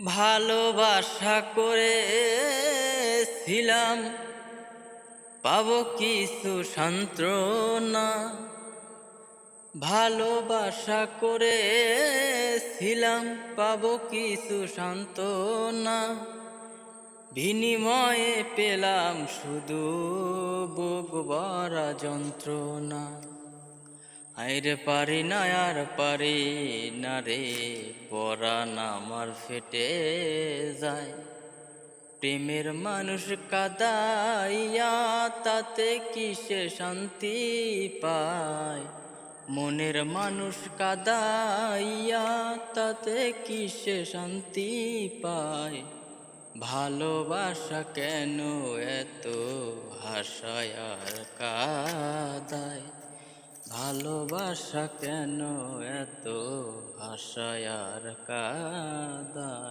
ভালোবাসা করেছিলাম, পাবো কিছু সান্ত্বনা। ভালোবাসা করেছিলাম, পাবো কিছু সান্ত্বনা। বিনিময়ে পেলাম শুধু বুক ভরা যন্ত্রণা। আইরে পারি না আর পারি না রে, পরাণ আমার ফেটে যায়। প্রেমের মানুষ কাদাইয়া তাতে কিসে শান্তি পায়। মনের মানুষ কাদাইয়া তাতে কিসে শান্তি পায়। ভালোবাসা কেন এত হাসায় আর কাদায়। ভালোবাসা কেন এত হাসায় আর কাদায়।